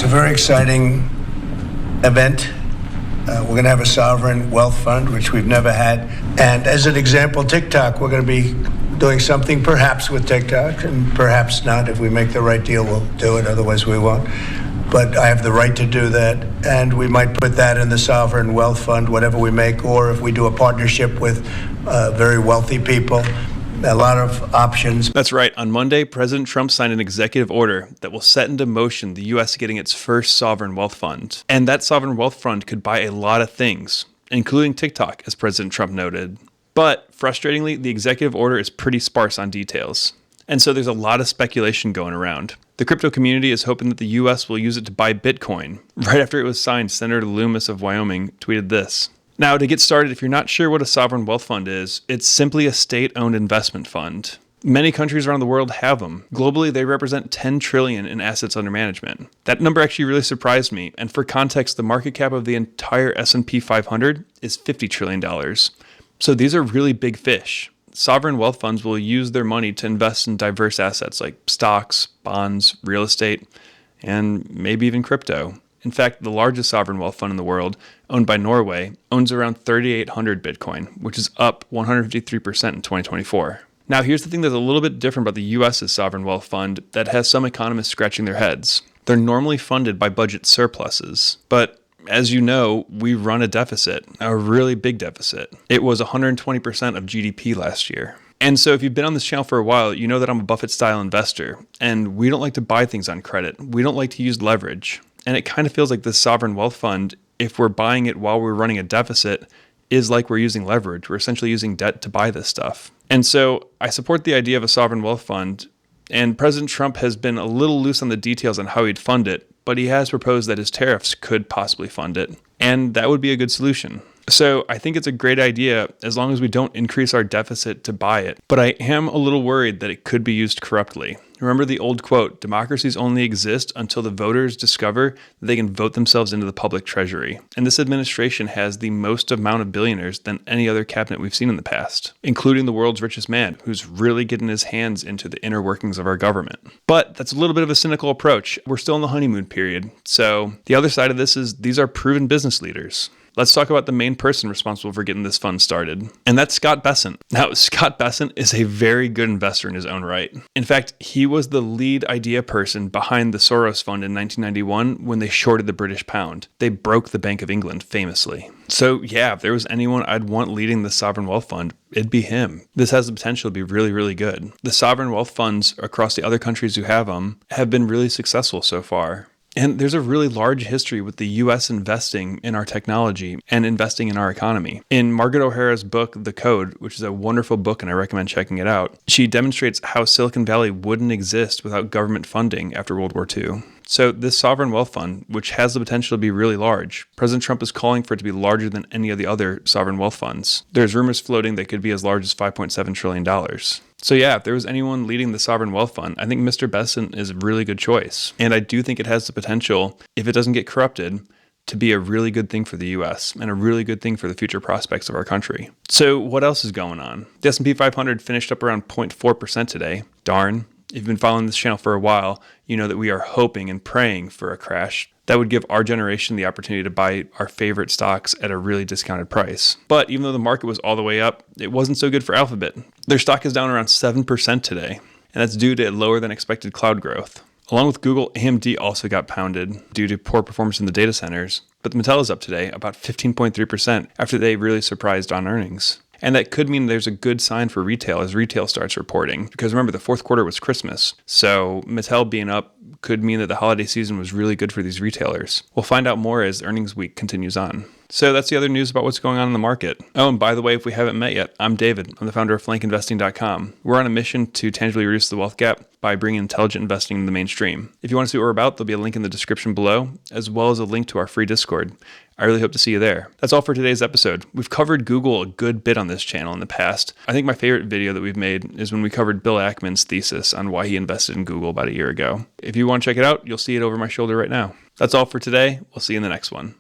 a very exciting event. We're going to have a sovereign wealth fund, which we've never had. And as an example, TikTok, we're going to be doing something perhaps with TikTok, and perhaps not. If we make the right deal, we'll do it. Otherwise, we won't. But I have the right to do that. And we might put that in the sovereign wealth fund, whatever we make, or if we do a partnership with very wealthy people. A lot of options. That's right. On Monday, President Trump signed an executive order that will set into motion the U.S. getting its first sovereign wealth fund. And that sovereign wealth fund could buy a lot of things, including TikTok, as President Trump noted. But frustratingly, the executive order is pretty sparse on details. And so there's a lot of speculation going around. The crypto community is hoping that the U.S. will use it to buy Bitcoin. Right after it was signed, Senator Loomis of Wyoming tweeted this. Now, to get started, if you're not sure what a sovereign wealth fund is, it's simply a state-owned investment fund. Many countries around the world have them. Globally, they represent $10 trillion in assets under management. That number actually really surprised me, and for context, the market cap of the entire S&P 500 is $50 trillion. So these are really big fish. Sovereign wealth funds will use their money to invest in diverse assets like stocks, bonds, real estate, and maybe even crypto. In fact, the largest sovereign wealth fund in the world, owned by Norway, owns around 3,800 Bitcoin, which is up 153% in 2024. Now, here's the thing that's a little bit different about the U.S.'s sovereign wealth fund that has some economists scratching their heads. They're normally funded by budget surpluses, but as you know, we run a deficit, a really big deficit. It was 120% of GDP last year. And so if you've been on this channel for a while, you know that I'm a Buffett-style investor, and we don't like to buy things on credit. We don't like to use leverage. And it kind of feels like this sovereign wealth fund, if we're buying it while we're running a deficit, is like we're using leverage. We're essentially using debt to buy this stuff. And so I support the idea of a sovereign wealth fund, and President Trump has been a little loose on the details on how he'd fund it, but he has proposed that his tariffs could possibly fund it, and that would be a good solution. So I think it's a great idea as long as we don't increase our deficit to buy it. But I am a little worried that it could be used corruptly. Remember the old quote, democracies only exist until the voters discover that they can vote themselves into the public treasury. And this administration has the most amount of billionaires than any other cabinet we've seen in the past, including the world's richest man, who's really getting his hands into the inner workings of our government. But that's a little bit of a cynical approach. We're still in the honeymoon period. So the other side of this is these are proven business leaders. Let's talk about the main person responsible for getting this fund started, and that's Scott Bessent. Now, Scott Bessent is a very good investor in his own right. In fact, he was the lead idea person behind the Soros Fund in 1991 when they shorted the British pound. They broke the Bank of England famously. So yeah, if there was anyone I'd want leading the sovereign wealth fund, it'd be him. This has the potential to be really, really good. The sovereign wealth funds across the other countries who have them have been really successful so far. And there's a really large history with the U.S. investing in our technology and investing in our economy. In Margaret O'Hara's book, The Code, which is a wonderful book and I recommend checking it out, she demonstrates how Silicon Valley wouldn't exist without government funding after World War II. So this sovereign wealth fund, which has the potential to be really large, President Trump is calling for it to be larger than any of the other sovereign wealth funds. There's rumors floating that it could be as large as $5.7 trillion. So yeah, if there was anyone leading the sovereign wealth fund, I think Mr. Bessent is a really good choice. And I do think it has the potential, if it doesn't get corrupted, to be a really good thing for the U.S. and a really good thing for the future prospects of our country. So what else is going on? The S&P 500 finished up around 0.4% today. Darn. If you've been following this channel for a while, you know that we are hoping and praying for a crash that would give our generation the opportunity to buy our favorite stocks at a really discounted price. But even though the market was all the way up, it wasn't so good for Alphabet. Their stock is down around 7% today, and that's due to lower than expected cloud growth. Along with Google, AMD also got pounded due to poor performance in the data centers, but Mattel is up today about 15.3% after they really surprised on earnings. And that could mean there's a good sign for retail as retail starts reporting. Because remember, the fourth quarter was Christmas. So Mattel being up could mean that the holiday season was really good for these retailers. We'll find out more as earnings week continues on. So that's the other news about what's going on in the market. Oh, and by the way, if we haven't met yet, I'm David. I'm the founder of flankinvesting.com. We're on a mission to tangibly reduce the wealth gap by bringing intelligent investing to the mainstream. If you want to see what we're about, there'll be a link in the description below, as well as a link to our free Discord. I really hope to see you there. That's all for today's episode. We've covered Google a good bit on this channel in the past. I think my favorite video that we've made is when we covered Bill Ackman's thesis on why he invested in Google about a year ago. If you want to check it out, you'll see it over my shoulder right now. That's all for today. We'll see you in the next one.